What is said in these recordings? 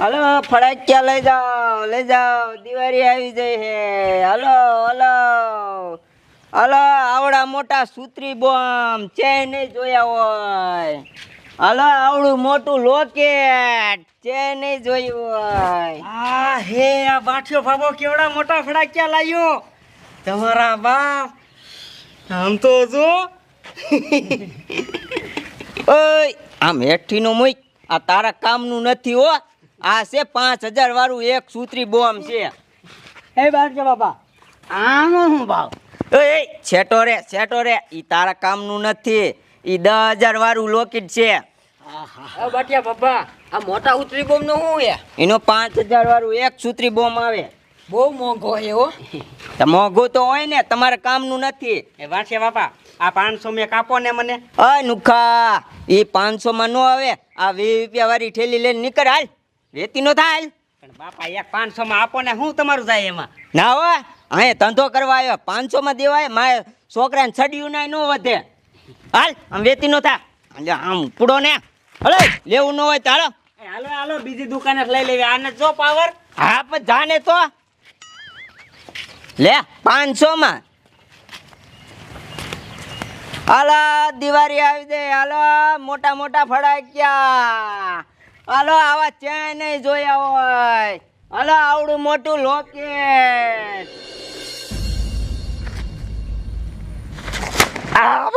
હાલો ફટાકિયા લઈ જાઓ દિવાળી આવી જઈ હે હાલો હાલો હાલો આવડા મોટા સૂત્રી બોમ્બ ચેન નહીં જોયા હોય હાલો આવડું મોટું લોકેટ ચેન નહીં જોયું હોય હે આ બાઠિયો બાબો કેવડા મોટા ફટાકિયા લાવ્યો તમારા બાપ આમ તો જો ઓય આમ હેઠીનો મૂક આ તારા કામનું નથી હો આ છે 5000 વાળું એક સૂત્રી બોમ્બ છે હે બાઠિયો બાબા આનો શું ભાવ ઓય છેટો રે ઈ તારા કામનું નથી ઈ 10000 વાળું લોકેટ છે બાઠિયા બાબા આ મોટા ઉતરી બોમ્બ નો શું હે એનો 5000 વાળું એક સૂત્રી બોમ્બ આવે બહુ મોંઘો હે હો તો મોંઘું તો હોય ને તમારે કામનું નથી એ બાઠિયા બાબા આ 500 મેં કાપો ને મને અ નુખા ઈ 500 માં નો આવે આ 20 રૂપિયા વાળી ઠેલી લઈને નીકળ હાલ વેતી નો થાય પણ બાપા એક 500 માં આપો ને શું તમારું જાય એમાં ના હોય અહીં ધંધો કરવા આવ્યો 500 માં દેવાય મારે છોકરાને છડિયું ના નો વધે હાલ આમ વેતી નો થા એટલે આમ પૂડો ને હલે લેવું ન હોય તો હાલો હાલો હાલો બીજી દુકાને લઈ લેવી આને જો પાવર હા પણ જાને તો લે 500 માં હાલો દિવાળી આવી દે હાલો મોટા મોટા ફટાકિયા હાલો આવા ચેન નહીં જોયા હોય હાલો આવડું મોટું લોકેટ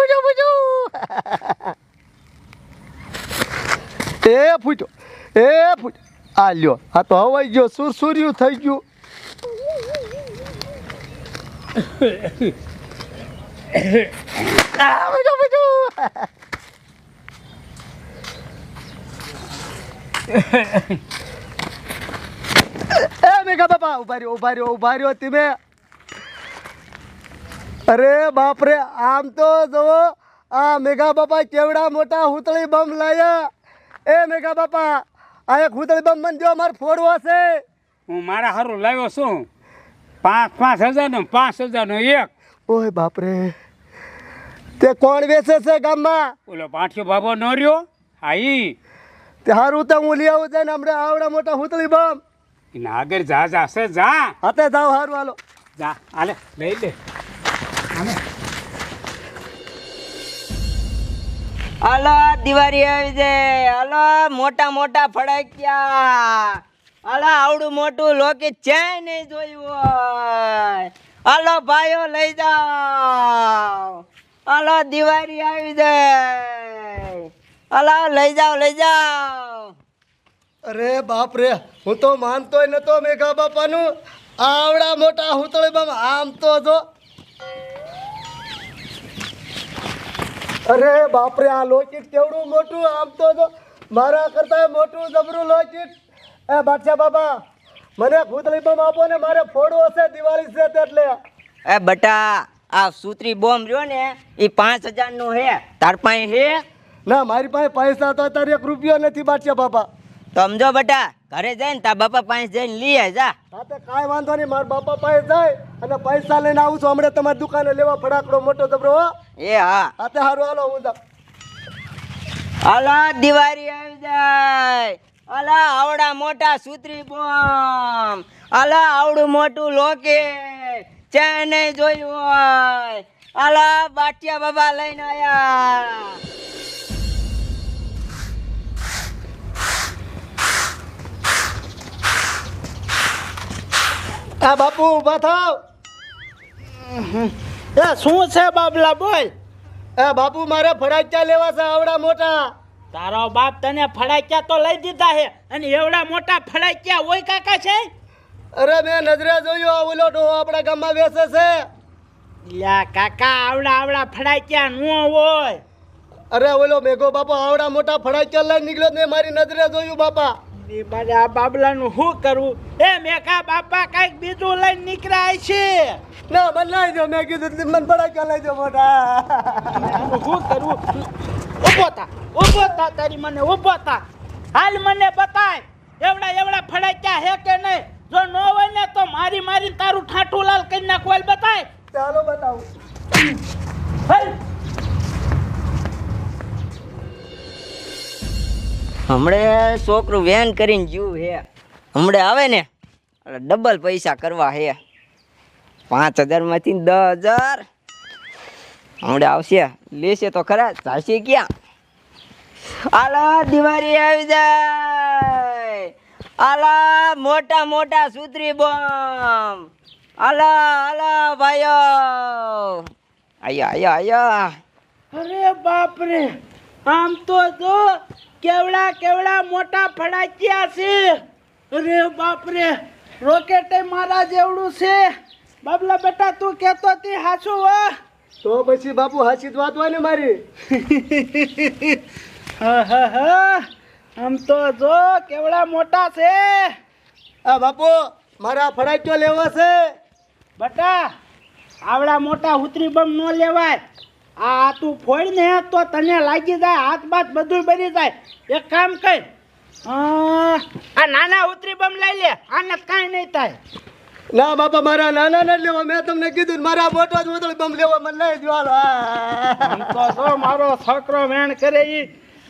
બુજો એ ફૂટો આ લ્યો આ તો હવાઈ ગયો સુરસુર્યું થઈ ગયું બુજો એ મેઘા બાપા ઉભા રહ્યો તમે અરે બાપ રે આમ તો જુઓ આ મેઘા બાપા કેવડા મોટા હુતળી બમ લાયા એ મેઘા બાપા આ એક હુતળી બમ મને જો મારે ફોડવો છે હું મારા હારું લાવ્યો છું 5,000 નો 5,000 નો એક ઓય બાપ રે તે કોણ વેચે છે ગામમાં ઓલો પાઠિયો બાબો નો રહ્યો હા ઈ તે હારું તો હું લઈ આવું છે ને હમણાં આવડા મોટા હુતળી બમ એના આગળ જા છે જા હાથે જાવ હારું હાલો જા હાલે લઈ લે હાલો દિવાળી આવી જાય હાલો મોટા મોટા ફટાકિયા હાલો આવડું મોટું લોકેટ ચેન નહીં જોયું હોય હાલો ભાઈઓ લઈ જાઓ હાલો દિવાળી આવી જાય હાલો લઈ જાઓ અરે બાપ રે હું તો માનતોય નતો મેઘા બાપાનું આવડા મોટા હુતળી બમ આમ તો જો અરે બાપ રે આ લોકેટ કેવડું મોટું આમ તો જો મારા કરતા મોટું જબરું લોકેટ એ બાદશાહ બાબા મને હુતળી બમ આપો ને મારે ફોડવો છે દિવાળી છે એટલે એ બટા આ સૂત્રી બોમ્બ રહ્યો ને એ 5000 નો હે તાર પાસે હે ના મારી પાસે પૈસા તો અત્યારે 1 રૂપિયો નથી બાદશાહ બાબા સમજો બટા ઘરે જઈને તાર બાપા પાસે જઈને લઈ આય જા હા તો કાંઈ વાંધો નહીં મારા બાપા પાસે જાય અને પૈસા લઈને આવું છું હમણાં તમારી દુકાને લેવા ફટાકડો મોટો જબરો હો એ હા હા તો સારું હાલો હું જાઉં હાલો દિવાળી આવી જાય હાલો આવડા મોટા સૂત્રી બોમ્બ હાલો આવડું મોટું લોકેટ ચેન નહીં જોયું હોય હાલો બાટિયા બાબા લઈને આયા આ બાપુ ઊભા થાવ એ શું છે બાબલા બોલ એ બાપુ મારે ફટાકિયા લેવા છે આવડા મોટા તારો બાપ તને ફડાક્યા તો લઈ દીધા હે અને એવડા મોટા ફડાક્યા હોય કાકા છે અરે મેં નજરે જોયો આ ઓલો ડોહો આપણા ગામમાં વેચે છે લ્યા કાકા આવડા ફડાક્યા નો હોય અરે ઓલો મેઘો બાપા આવડા મોટા ફટાકિયા લઈને નીકળ્યો મેં મારી નજરે જોયું બાપા એ બાજા બાબલાનું શું કરવું એ મેકા બાપા કઈક બીજું લઈને નીકળાય છે ના મને લઈ દો મેં કીધું મને ફટાકિયા લઈ દો મોટા શું કરવું ઊભો થા તારી મને ઊભો થા હાલ મને બતાય એવડા ફડાક્યા હે કે નહીં જો ન હોય ને તો મારી તારું ઠાઠું લાલ કરી નાખું હાલ બતાય ચાલો બતાવું હાલ હમણે છોકરું વેન કરીને જ્યું હે હમણે આવે ને એટલે ડબલ પૈસા કરવા હે 5,000માંથી 10,000 હમણે આવશે લેશે તો ખરા ચાલશે ક્યાં આલા દિવાળી આવી જાય આલા મોટા મોટા સુત્રી બોમ આલા આલા ભાઈઓ આયા આયા આયા અરે બાપ રે આમ તો જો કેવડા કેવડા મોટા ફડાક્યા છે અરે બાપ રે રોકેટ મારા જેવડું છે બાબલા બેટા તું કહેતો હતી હાચું હો તો પછી બાપુ હાચી જ વાત હોય ને મારી આમ તો જો કેવડા મોટા છે આ બાપુ મારા ફડાક્યો લેવો છે બટા આવડા મોટા ઉતરી બમ નો લેવાય આ તું ફોડ ને તો તને લાગી જાય હાથ બાથ બધું બરી જાય એક કામ કર આ નાના ઉતરી બમ લઈ લે આને કાંઈ નહીં થાય ના બાપા મારા નાના ને લેવા મેં તમને કીધું ને મારા મોટો જ ઉતળી બમ લેવા મને લઈ દો હાલો. આમ તો જો મારો છોકરો વેણ કરે ઈ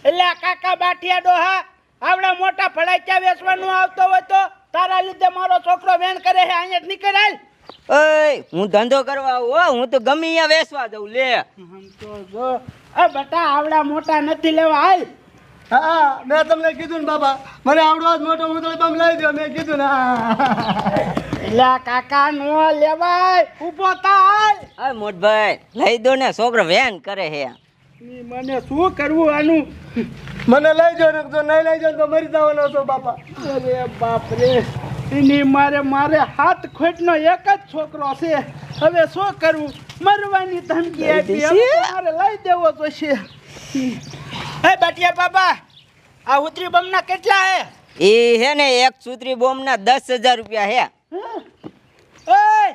એટલે કાકા બાઠિયા ડોહા આવડા મોટા ફડાક્યા વેચવાનું આવતો હોય તો તારા લીધે મારો છોકરો વેણ કરે છે અહીંયા જ નીકળ હાલ ઓય હું ધંધો કરવા આવું હો હું તો ગમે અહીંયા વેચવા દઉં લે આમ તો જો એ બટા આવડા મોટા નથી લેવા હાલ હા મેં તમને કીધું ને બાબા મને આવડો જ મોટો ઉતળી બમ લઈ દો મેં કીધું ને એટલે કાકા નો લેવાય ઊભો થા હાલ આ મોટભાઈ લઈ દો ને છોકરો વેન કરે હે ની મને શું કરવું આનું મને લઈ જાઓ ને જો નહીં લઈ જાઓ તો મરી જવાનો છો બાપા અરે બાપ રે એની મારે હાથ ખોટનો એક જ છોકરો છે હવે શું કરવું મરવાની ધમકી આપી હવે તો મારે લઈ દેવો જોઈશે હે બાટિયા બાબા આ ઉતરી બમના કેટલા હે એ હે ને એક સુત્રી બોમ્બ ના 10,000 રૂપિયા હે ઓય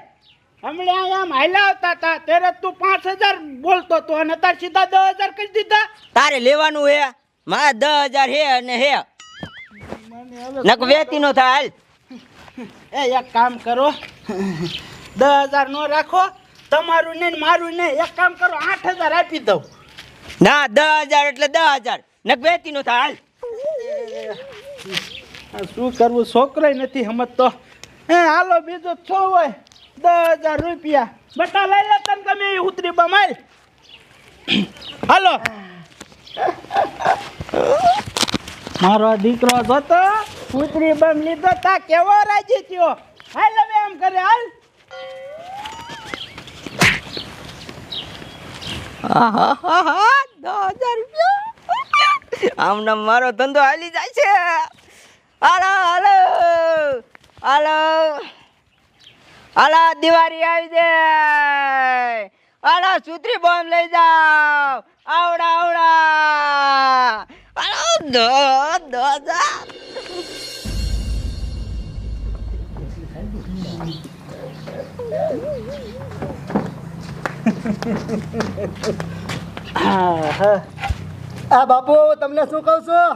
હમણે આમ હાલ્યા આવતા હતા ત્યારે તું 5,000 બોલતો તો અને તાર સીધા 10,000 કરી દીધા તારે લેવાનું હે મારે 10,000 હે અને હે નક વેતી નો થાય હાલ એ એક કામ કરો 10,000 નો રાખો તમારું ને મારું ને એક કામ કરો 8,000 આપી દઉં ના 10,000 એટલે 10,000 નક વેતી નો થાય હાલ આ શું કરવું છોકરોય નથી સમજતો હે હાલો બીજો છો હોય 10,000 રૂપિયા બટા લઈ લે તને ગમે એ ઉતરી બમાલ હાલો મારો દીકરો જોતો ઉતરી બમ લીધો તા કેવો રાજી થયો હાલ હવે એમ કરે હાલ આહાહા, 10,000 રૂપિયા આમને મારો ધંધો હાલી જાય છે હાલો હાલો હાલો હાલો દિવાળી આવી જાય હાલો સુત્રી બોમ્બ લઈ જાઓ આવડા આવડા હાલો 10,000 આ બાપુ તમને શું કહું છું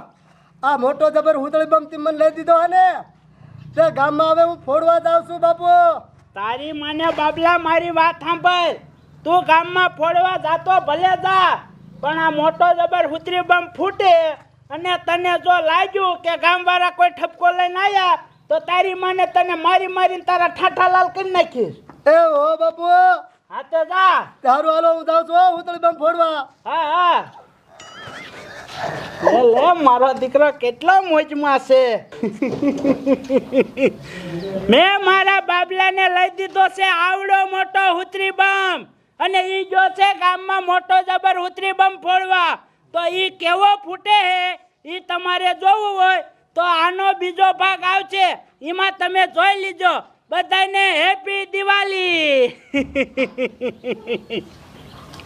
આ મોટો જબર ઉતળી બમ તી મને લઈ દીધો હે ને તે ગામમાં હવે હું ફોડવા જાઉં છું બાપુ તારી માને બાબલા મારી વાત સાંભળ તું ગામમાં ફોડવા જાતો ભલે જા પણ આ મોટો જબર હુતરી બમ ફૂટે અને તને જો લાગ્યું કે ગામવાળા કોઈ ઠપકો લઈને આવ્યા તો તારી માને તને મારી મારીને તારા ઠાઠા લાલ કરી નાખીશ એ હો બાપુ હા તો જા તારું હાલો હું જાઉં છું ઉતળી બમ ફોડવા હા હા લે લે મારો દીકરો કેટલો મોજમાં છે મેં મારા બાબલાને લઈ દીધો છે આવડો મોટો હુતરી બમ અને ઈ જો છે ગામમાં મોટો જબર હુતરી બમ ફોડવા તો ઈ કેવો ફૂટે હે ઈ તમારે જોવું હોય તો આનો બીજો ભાગ આવશે એમાં તમે જોઈ લીજો બધાને હેપી દિવાળી